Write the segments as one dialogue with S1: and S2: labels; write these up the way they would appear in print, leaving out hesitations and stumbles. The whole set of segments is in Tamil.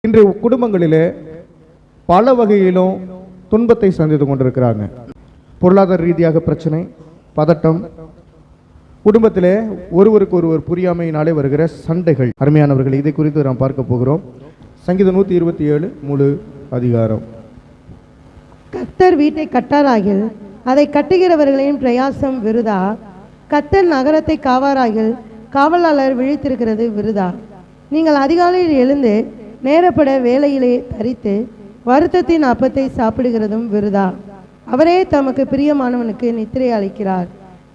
S1: இன்று குடும்பங்களிலே பல வகையிலும் துன்பத்தை சந்தித்து கொண்டிருக்கிறாங்க. பொருளாதார ரீதியாக பிரச்சனை, பதட்டம், குடும்பத்திலே ஒருவருக்கு ஒருவர் புரியாமையினாலே வருகிற சண்டைகள். அருமையானவர்கள், இதை குறித்து நாம் பார்க்க போகிறோம். சங்கீதம் 127 முழு அதிகாரம்.
S2: கர்த்தர் வீட்டை கட்டாராகில் அதை கட்டுகிறவர்களின் பிரயாசம் விருதா. கர்த்தர் நகரத்தை காவாராகில் காவலாளர் விழித்திருக்கிறது விருதா. நீங்கள் அதிகாலையில் எழுந்து நேரப்பட வேலையிலே தரித்து வருத்தத்தின் அப்பத்தை சாப்பிடுகிறதும் விருதா. அவரே தமக்கு பிரியமானவனுக்கு நித்திரை அளிக்கிறார்.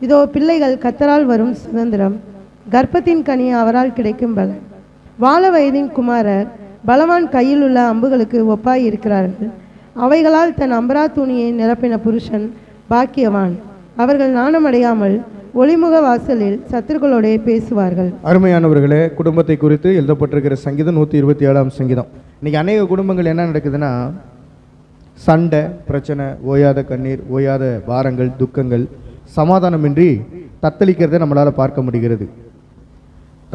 S2: இதோ பிள்ளைகள் கர்த்தரால் வரும் சுதந்திரம், கர்ப்பத்தின் கனி அவரால் கிடைக்கும் பலன். வாழ வயதின் குமாரர் பலவான் கையில் உள்ள அம்புகளுக்கு ஒப்பாய் இருக்கிறார்கள். அவைகளால் தன் அம்பரா துணியை நிரப்பின புருஷன் பாக்கியவான். அவர்கள் நாணமடையாமல் ஒளிமுக வாசலில் சத்துருக்களோட பேசுவார்கள்.
S1: அருமையானவர்களே, குடும்பத்தை குறித்து எழுதப்பட்டிருக்கிற சங்கீதம் 127 சங்கீதம். இன்னைக்கு அநேக குடும்பங்கள் என்ன நடக்குதுன்னா, சண்டை, பிரச்சனை, ஓயாத கண்ணீர், ஓயாத பாரங்கள், துக்கங்கள், சமாதானமின்றி தத்தளிக்கிறதை நம்மளால் பார்க்க முடிகிறது.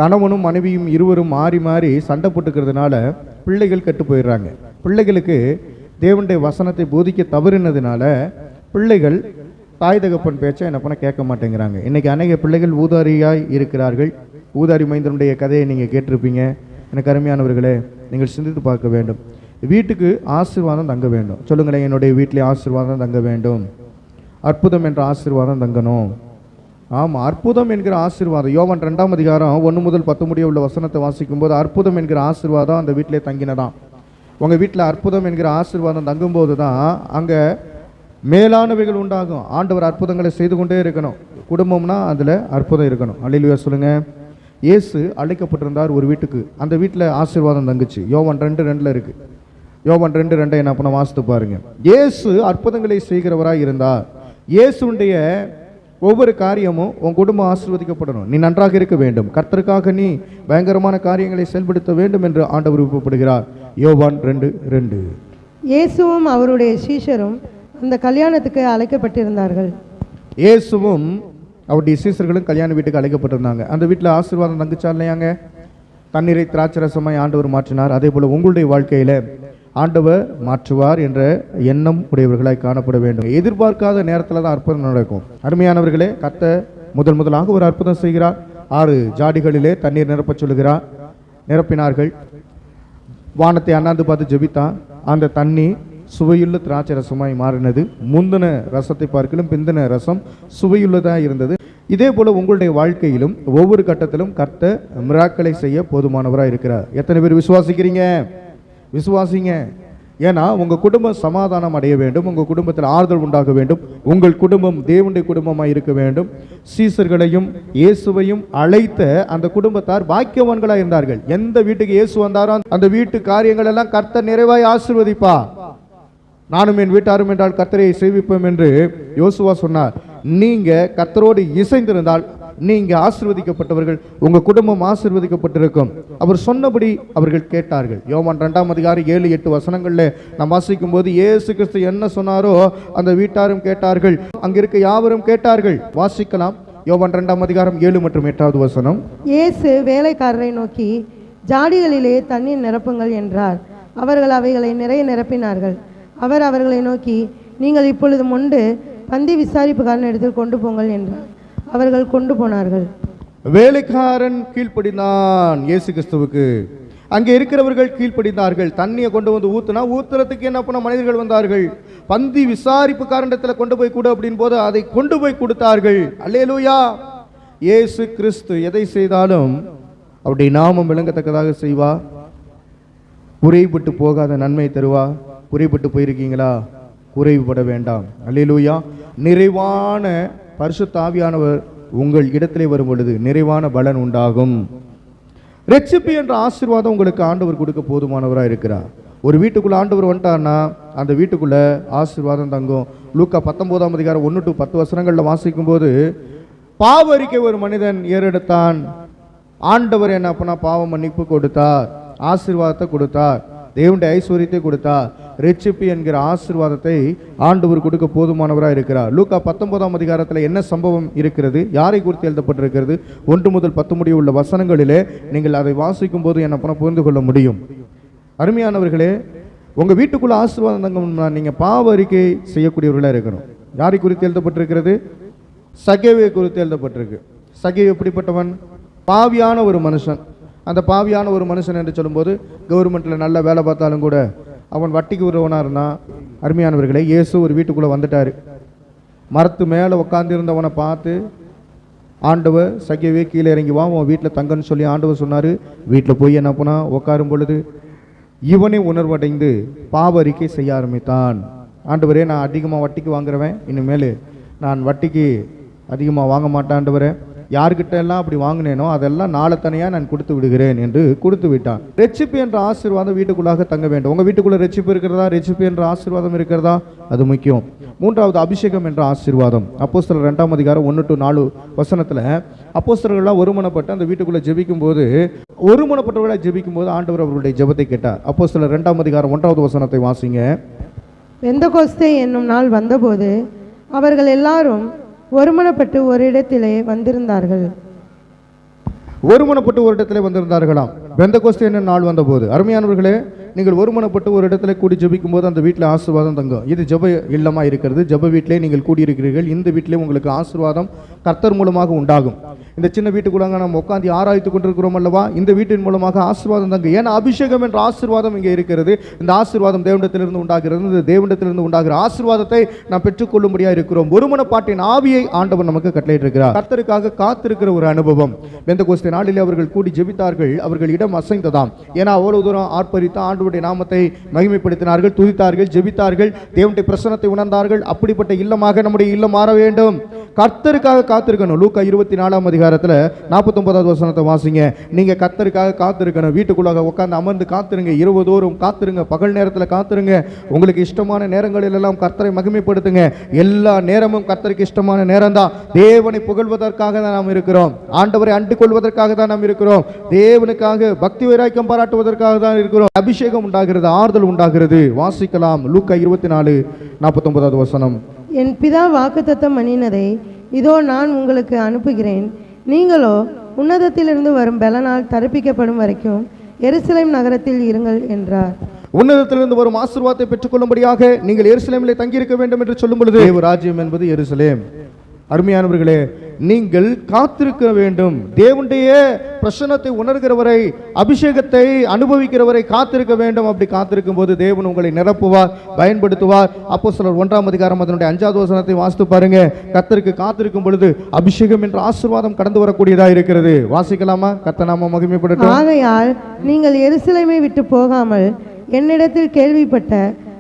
S1: கணவனும் மனைவியும் இருவரும் மாறி மாறி சண்டை போட்டுக்கிறதுனால பிள்ளைகள் கெட்டு போயிடுறாங்க. பிள்ளைகளுக்கு தேவனுடைய வசனத்தை போதிக்க தவறினதுனால பிள்ளைகள் தாய் தகப்பன் பேச்சை என்ன பண்ண கேட்க மாட்டேங்கிறாங்க. இன்றைக்கி அநேக பிள்ளைகள் ஊதாரியாய் இருக்கிறார்கள். ஊதாரி மைந்தனுடைய கதையை நீங்கள் கேட்டிருப்பீங்க. எனக்கு அருமையானவர்களே, நீங்கள் சிந்தித்து பார்க்க வேண்டும். வீட்டுக்கு ஆசீர்வாதம் தங்க வேண்டும். சொல்லுங்களேன், என்னுடைய வீட்டிலே ஆசீர்வாதம் தங்க வேண்டும். அற்புதம் என்ற ஆசீர்வாதம் தங்கணும். ஆமாம், அற்புதம் என்கிற ஆசீர்வாதம். யோவான் 2 அதிகாரம் 1 முதல் 10 முடிய உள்ள வசனத்தை வாசிக்கும் போது அற்புதம் என்கிற ஆசீர்வாதம் அந்த வீட்டிலே தங்கினதான். உங்கள் வீட்டில் அற்புதம் என்கிற ஆசீர்வாதம் தங்கும்போது தான் அங்கே மேலானவைகள் உண்டாகும். ஆண்டவர் அற்புதங்களை செய்து கொண்டே இருக்கணும். குடும்பம்னா அதில் அற்புதம் இருக்கணும். அல்லேலூயா சொல்லுங்கள். இயேசு அழைக்கப்பட்டிருந்தார் ஒரு வீட்டுக்கு. அந்த வீட்டில் ஆசீர்வாதம் தங்குச்சு. யோவான் 2:2 இருக்கு. யோவான் 2:2 என்ன பண்ண வாசித்து பாருங்க. இயேசு அற்புதங்களை செய்கிறவராக இருந்தார். இயேசுடைய ஒவ்வொரு காரியமும் உன் குடும்பம் ஆசீர்வதிக்கப்படணும். நீ நன்றாக இருக்க வேண்டும். கர்த்தருக்காக நீ பயங்கரமான காரியங்களை செயல்படுத்த வேண்டும் என்று ஆண்டவர் விருப்பப்படுகிறார். யோவான் 2:2.
S2: இயேசுவும் அவருடைய சீஷரும் அந்த கல்யாணத்துக்கு அழைக்கப்பட்டிருந்தார்கள்.
S1: இயேசுவும் அவருடைய சீஷர்களும் கல்யாண வீட்டுக்கு அழைக்கப்பட்டிருந்தாங்க. அந்த வீட்டில் ஆசீர்வாதம் தங்குச்சா இல்லையாங்க? தண்ணீரை திராட்சரசமாய் ஆண்டவர் மாற்றினார். அதே போல் உங்களுடைய வாழ்க்கையில் ஆண்டவர் மாற்றுவார் என்ற எண்ணம் உடையவர்களாய் காணப்பட வேண்டும். எதிர்பார்க்காத நேரத்தில் தான் அற்புதம் நடக்கும். அருமையானவர்களே, கர்த்தர் முதலாக ஒரு அற்புதம் செய்கிறார். 6 ஜாடிகளிலே தண்ணீர் நிரப்ப சொல்லுகிறார். நிரப்பினார்கள். வானத்தை அண்ணாந்து பார்த்து ஜெபித்தான். அந்த தண்ணி சுவையுள்ள திராட்சை ரசமாய் மாறினது. முந்தின ரசத்தை பார்க்கலும் பிந்தின ரசம் சுவையுள்ளதாக இருந்தது. இதே போல உங்களுடைய வாழ்க்கையிலும் ஒவ்வொரு கட்டத்திலும் கர்த்தர் மிராக்களை செய்ய போதுமானவராக இருக்கிறார். எத்தனை பேர் விசுவாசிக்கிறீங்க? விசுவாசிங்க. ஏன்னா உங்கள் குடும்பம் சமாதானம் அடைய வேண்டும். உங்கள் குடும்பத்தில் ஆறுதல் உண்டாக வேண்டும். உங்கள் குடும்பம் தேவனுடைய குடும்பமாக இருக்க வேண்டும். சீசர்களையும் இயேசுவையும் அழைத்த அந்த குடும்பத்தார் பாக்கியவான்களாக இருந்தார்கள். எந்த வீட்டுக்கு இயேசு வந்தாரோ அந்த வீட்டு காரியங்கள் எல்லாம் கர்த்தர் நிறைவாய் ஆசீர்வதிப்பா. நானும் என் வீட்டாரும் என்றால் கர்த்தரை சேவிப்போம் என்று யோசுவா சொன்னார். நீங்க கர்த்தரோடு இசைந்திருந்தால் நீங்க ஆசீர்வதிக்கப்பட்டவர்கள். உங்க குடும்பம் ஆசீர்வதிக்கப்பட்டிருக்கும். அவர் சொன்னபடி அவர்கள் கேட்டார்கள். யோவான் 2 அதிகாரம் 7-8 வசனங்கள்ல நாம் வாசிக்கும் போது இயேசு கிறிஸ்து என்ன சொன்னாரோ அந்த வீட்டாரும் கேட்டார்கள். அங்க இருக்க யாவரும் கேட்டார்கள். வாசிக்கலாம். யோவான் 2 அதிகாரம் 7 மற்றும் 8 வசனம்.
S2: இயேசு வேலைக்காரரை நோக்கி ஜாடிகளிலே தண்ணீர் நிரப்புங்கள் என்றார். அவர்கள் அவைகளை நிறைய நிரப்பினார்கள். அவர் அவர்களை நோக்கி, நீங்கள் இப்பொழுது மொண்டு பந்தி விசாரிப்புக்காரன் இடத்தில் கொண்டு போங்கள் என்றார். அவர்கள் கொண்டு போனார்கள்.
S1: வேலைக்காரன் கீழ்ப்படிந்தான் இயேசு கிறிஸ்துவுக்கு. அங்கே இருக்கிறவர்கள் கீழ்ப்படிந்தார்கள். தண்ணியை கொண்டு வந்து ஊத்துறதுக்கு என்ன பண்ண மனிதர்கள் வந்தார்கள். பந்தி விசாரிப்புக்காரனிடத்தில் கொண்டு போய் கொடு அப்படின் போது அதை கொண்டு போய் கொடுத்தார்கள். அல்லேலூயா. இயேசு கிறிஸ்து எதை செய்தாலும் அவருடைய நாமம் விளங்கத்தக்கதாக செய்வா. குறைபட்டு போகாத நன்மை தருவா. குறைபட்டு போயிருக்கீங்களா? குறைவுபட வேண்டாம். அல்லேலூயா. நிறைவான பரிசுத்த ஆவியானவர் உங்கள் இடத்திலே வரும் பொழுது நிறைவான பலன் உண்டாகும். ரட்சிப்பு என்ற ஆசீர்வாதம் உங்களுக்கு ஆண்டவர் கொடுக்க போதுமானவராக இருக்கிறார். ஒரு வீட்டுக்குள்ள ஆண்டவர் வந்துட்டார்னா அந்த வீட்டுக்குள்ள ஆசீர்வாதம் தங்கும். லூக்கா 19 அதிகாரம் 1 to 10 வசனங்கள்ல வாசிக்கும் போது, பாவரிக்கை ஒரு மனிதன் ஏறெடுத்தான். ஆண்டவர் என்ன பண்ணா பாவ மன்னிப்பு கொடுத்தார், ஆசீர்வாதத்தை கொடுத்தார், தேவனுடைய ஐஸ்வர்யத்தை கொடுத்தார். ரட்சிப்பு என்கிற ஆசீர்வாதத்தை ஆண்டவர் கொடுக்க போதுமானவராக இருக்கிறார். லூக்கா 19 அதிகாரத்தில் என்ன சம்பவம் இருக்கிறது, யாரை குறித்து எழுதப்பட்டிருக்கிறது, 1 முதல் 10 முடிய உள்ள வசனங்களிலே நீங்கள் அதை வாசிக்கும் போது என்ன பண்ண புரிந்து கொள்ள முடியும். அருமையானவர்களே, உங்கள் வீட்டுக்குள்ளே ஆசீர்வாதம் தங்கணும்னா நீங்கள் பாவ அறிக்கை செய்யக்கூடியவர்களாக இருக்கணும். யாரை குறித்து எழுதப்பட்டிருக்கிறது? சகேவை குறித்து எழுதப்பட்டிருக்கு. சகேவ் எப்படிப்பட்டவன்? பாவியான ஒரு மனுஷன். அந்த பாவியான ஒரு மனுஷன் என்று சொல்லும்போது கவர்மெண்ட்டில் நல்ல வேலை பார்த்தாலும் கூட அவன் வட்டிக்கு விடுறவனாக இருந்தான். அருமையானவர்களே, இயேசு ஒரு வீட்டுக்குள்ளே வந்துட்டார். மரத்து மேலே உட்காந்துருந்தவனை பார்த்து ஆண்டவர், சகேவே கீழே இறங்கி வா, உன் வீட்டில் தங்கன்னு சொல்லி ஆண்டவர் சொன்னார். வீட்டில் போய் என்ன பண்ணா, உட்காரும் பொழுது இவனே உணர்வடைந்து பாவ அறிக்கை செய்ய ஆரம்பித்தான். ஆண்டவரே, நான் அதிகமாக வட்டிக்கு வாங்குறவன், இனிமேல் நான் வட்டிக்கு அதிகமாக வாங்க மாட்டேன் ஆண்டவரே. யார்கிட்ட எல்லாம் அப்படி வாங்கினேனோ அதெல்லாம் நாளத்தனையாக நான் கொடுத்து விடுகிறேன் என்று கொடுத்து விட்டான். ரட்சிப்பு என்ற ஆசீர்வாதம் வீட்டுக்குள்ளாக தங்க வேண்டும். உங்கள் வீட்டுக்குள்ளே ரட்சிப்பு இருக்கிறதா? ரட்சிப்பு என்ற ஆசீர்வாதம் இருக்கிறதா? அது முக்கியம். மூன்றாவது, அபிஷேகம் என்ற ஆசீர்வாதம். அப்போஸ்தலர் 2ஆம் அதிகாரம் 1-4 வசனத்தில் அப்போஸ்தலர்கள்லாம் ஒருமனப்பட்டு அந்த வீட்டுக்குள்ளே ஜெபிக்கும் போது, ஒருமனப்பட்டவர்களாக ஜெபிக்கும் போது ஆண்டவர் அவர்களுடைய ஜெபத்தை கேட்டார். அப்போஸ்தலர் 2ஆம் அதிகாரம் 1வது வசனத்தை வாசிங்க.
S2: பெந்தகோஸ்தே என்னும் நாள் வந்தபோது அவர்கள் எல்லாரும் ஒருமனப்பட்டு ஒரு இடத்திலே வந்திருந்தார்கள்.
S1: ஒருமனப்பட்டு ஒரு இடத்துல வந்திருந்தார்களாம். பெந்தகோஸ்தே என்னும் நாள் வந்தபோது. அருமையானவர்களே, நீங்கள் ஒருமனப்பட்டு ஒரு இடத்துல கூடி ஜெபிக்கும் போது அந்த வீட்டில் ஆசீர்வாதம் தங்கும். இது ஜெப இல்லமாக இருக்கிறது. ஜெப வீட்டிலே நீங்கள் கூடியிருக்கிறீர்கள். இந்த வீட்டிலே உங்களுக்கு ஆசீர்வாதம் கர்த்தர் மூலமாக உண்டாகும். இந்த சின்ன வீட்டுக்குள்ளாங்க நம்ம உட்காந்து ஆராய்த்து கொண்டிருக்கிறோம் அல்லவா? இந்த வீட்டின் மூலமாக ஆசீர்வாதம் தங்கும். ஏன்னா அபிஷேகம் என்ற ஆசீர்வாதம் இங்கே இருக்கிறது. இந்த ஆசீர்வாதம் தேவனிடத்திலிருந்து உண்டாகிறது. இந்த தேவனிடத்திலிருந்து உண்டாகிற ஆசீர்வாதத்தை நாம் பெற்றுக்கொள்ளும்படியாக இருக்கிறோம். ஒருமனப்பாட்டின் ஆவியை ஆண்டவர் நமக்கு கட்டளையிட்டிருக்கிறார். கர்த்தருக்காக காத்திருக்கிற ஒரு அனுபவம். பெந்தகோஸ்தே நாளிலே அவர்கள் கூடி ஜெபித்தார்கள். அவர்கள் இடம் அசைந்ததாம். ஏன்னா அவ்வளவு தூரம் ஆர்ப்பரித்து ஆண்டவருடைய நாமத்தை மகிமைப்படுத்தினார்கள், துதித்தார்கள், ஜெபித்தார்கள், தேவனுடைய பிரசன்னத்தை உணர்ந்தார்கள். அப்படிப்பட்ட இல்லமாக நம்முடைய இல்லம் மாற வேண்டும். கர்த்தருக்காக காத்திருக்கணும். லூக்கா 24ஆம் அதிகாரத்தில் 49வது வசனத்தை வாசிங்க. நீங்க கர்த்தருக்காக காத்திருக்கணும். வீட்டுக்குள்ளாக உட்கார்ந்து அமர்ந்து காத்திருங்க. இரவு தோறும் காத்திருங்க. பகல் நேரத்தில் காத்திருங்க. உங்களுக்கு இஷ்டமான நேரங்களில் எல்லாம் கர்த்தரை மகிமைப்படுத்துங்க. எல்லா நேரமும் கர்த்தருக்கு இஷ்டமான நேரம் தான். தேவனை புகழ்வதற்காக தான் நாம் இருக்கிறோம். ஆண்டவரை அண்டு கொள்வதற்காக தான் நாம் இருக்கிறோம். தேவனுக்காக பக்தி வைராக்கியம் பாராட்டுவதற்காக தான் இருக்கிறோம். அபிஷேகம் உண்டாகிறது, ஆறுதல் உண்டாகிறது. வாசிக்கலாம். லூக்கா 24:49வது வசனம்.
S2: என் பிதா வாக்குத்தத்தம் பண்ணினதை இதோ நான் உங்களுக்கு அனுப்புகிறேன். நீங்களோ உன்னதத்திலிருந்து வரும் பலனால் தரிப்பிக்கப்படும் வரைக்கும் எருசலேம் நகரத்தில் இருங்கள் என்றார்.
S1: உன்னதத்திலிருந்து வரும் ஆசீர்வாதத்தை பெற்றுக்கொள்ளும்படியாக நீங்கள் எருசலேமிலே தங்கியிருக்க வேண்டும் என்று சொல்லும் பொழுது, தேவ ராஜ்யம் என்பது எருசலேம். அருமையானவர்களே, நீங்கள் காத்திருக்க வேண்டும். தேவனுடைய பிரசன்னத்தை உணர்கிறவரை, அபிஷேகத்தை அனுபவிக்கிறவரை காத்திருக்க வேண்டும். அப்படி காத்திருக்கும் போது தேவன் உங்களை நிரப்புவார், பயன்படுத்துவார். அப்போஸ்தலர் 1ஆம் அதிகாரம் அதனுடைய 5வது வசனத்தை வாசித்து பாருங்க. கர்த்தருக்கு காத்திருக்கும் பொழுது அபிஷேகம் என்ற ஆசீர்வாதம் கடந்து வரக்கூடியதாக இருக்கிறது. வாசிக்கலாமா? கர்த்தர் நாம மகிமைப்படட்டும்.
S2: ஆகையால் நீங்கள் எருசலேமை விட்டு போகாமல் என்னிடத்தில் கேள்விப்பட்ட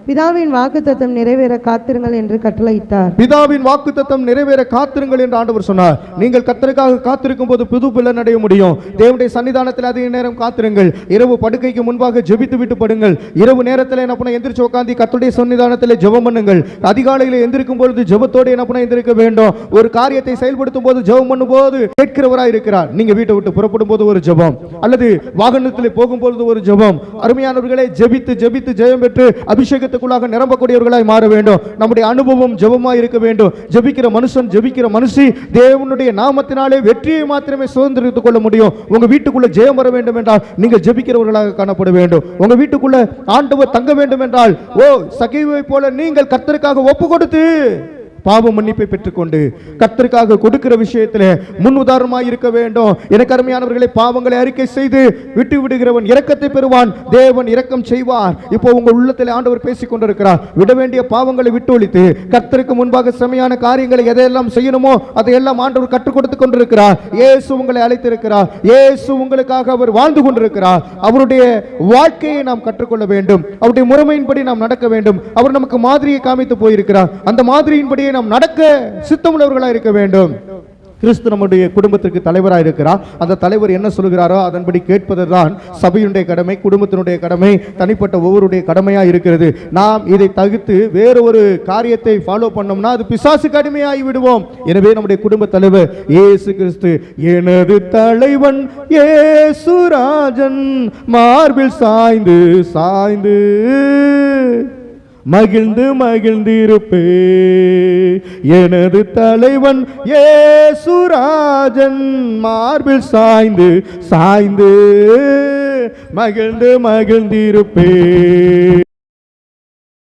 S2: பிதாவின் வாக்குத்தத்தம் நிறைவேற காத்திருங்கள் என்று கட்டளையிட்டார்.
S1: பிதாவின் வாக்குத்தத்தம் நிறைவேற காத்திருங்கள் என்று ஆண்டவர் சொன்னார். நீங்கள் கர்த்தருக்காக காத்திருக்கும் போது புது பலன் அடைய முடியும். தேவனுடைய சன்னிதானத்தில் அதிக நேரம் காத்திருங்கள். இரவு படுக்கைக்கு முன்பாக ஜெபித்து விட்டு படுங்கள். இரவு நேரத்தில் என்ன பண்ண, எந்திரிச்சு உட்காந்து கர்த்தருடைய சன்னிதானத்தில் ஜெபம் பண்ணுங்கள். அதிகாலையில் எந்திரிக்கும் பொழுது ஜெபத்தோடு என்ன பண்ண எந்திரிக்க வேண்டும். ஒரு காரியத்தை செயல்படுத்தும் போது ஜெபம் பண்ணும் போது கேட்கிறவராய் இருக்கிறார். நீங்க வீட்டை விட்டு புறப்படும் போது ஒரு ஜெபம், அல்லது வாகனத்தில் போகும்போது ஒரு ஜெபம். அருமையானவர்களே, ஜெபித்து ஜெபித்து ஜெயம் பெற்று அபிஷேகத்தை நிரம்பக்கூடியவர்களாய் மாற வேண்டும். நம்முடைய அனுபவம் ஜெபமாய் இருக்க வேண்டும். ஜெபிக்கிற மனுஷன், ஜெபிக்கிற மனுஷி தேவனுடைய நாமத்தினாலே வெற்றியை மாத்திரமே சுதந்திரித்துக் கொள்ள முடியும். உங்க வீட்டுக்குள்ள ஜெயம் வர வேண்டும் என்றால் நீங்கள் ஜெபிக்கிறவர்களாக காணப்பட வேண்டும். உங்க வீட்டுக்குள்ள ஆண்டவர் தங்க வேண்டும் என்றால், சகேயுவை போல நீங்கள் கர்த்தருக்காக ஒப்பு கொடுத்து பாவ மன்னிப்பை பெற்றுக்கொண்டு கர்த்தருக்காக கொடுக்கிற விஷயத்திலே முன் உதாரணமாய் இருக்க வேண்டும். எனக்கு அருமையானவர்களை, பாவங்களை அறிக்கை செய்து விட்டு விடுகிறவன் இரக்கத்தை பெறுவான். தேவன் இரக்கம் செய்வார். இப்போ உங்கள் உள்ளத்தில் ஆண்டவர் பேசிக் கொண்டிருக்கிறார். விட வேண்டிய பாவங்களை விட்டு ஒழித்து கர்த்தருக்கு முன்பாக செமையான காரியங்களை எதையெல்லாம் செய்யணுமோ அதையெல்லாம் ஆண்டவர் கற்றுக் கொடுத்துக் கொண்டிருக்கிறார். இயேசு உங்களை அழைத்திருக்கிறார். இயேசு உங்களுக்காக அவர் வாழ்ந்து கொண்டிருக்கிறார். அவருடைய வாழ்க்கையை நாம் கற்றுக்கொள்ள வேண்டும். அவருடைய முறைமையின்படி நாம் நடக்க வேண்டும். அவர் நமக்கு மாதிரியை காமித்து போயிருக்கிறார். அந்த மாதிரியின்படி நாம் நடக்க சித்தமுள்ளவர்களாக இருக்க வேண்டும். கிறிஸ்து நம்முடைய குடும்பத்திற்கு தலைவராக இருக்கிறார். அந்த தலைவர் என்ன சொல்கிறாரோ அதன்படி கேட்பதுதான் சபையுடைய கடமை, குடும்பத்தினுடைய கடமை, தனிப்பட்ட ஒவ்வொருடைய கடமையா இருக்கிறது. நாம் இதை தவிர்த்து வேற ஒரு காரியத்தை ஃபாலோ பண்ணோம்னா அது பிசாசுக்கு அடிமையாகி விடுவோம். எனவே நம்முடைய குடும்ப தலைவர் இயேசு கிறிஸ்து, எனது தலைவன் இயேசுராஜன் மார்பில் சாய்ந்து சாய்ந்து மகிழ்ந்து மகிழ்ந்திருப்பே, எனது தலைவன் இயேசுராஜன் மார்பில் சாய்ந்து சாய்ந்து மகிழ்ந்து மகிழ்ந்திருப்பே.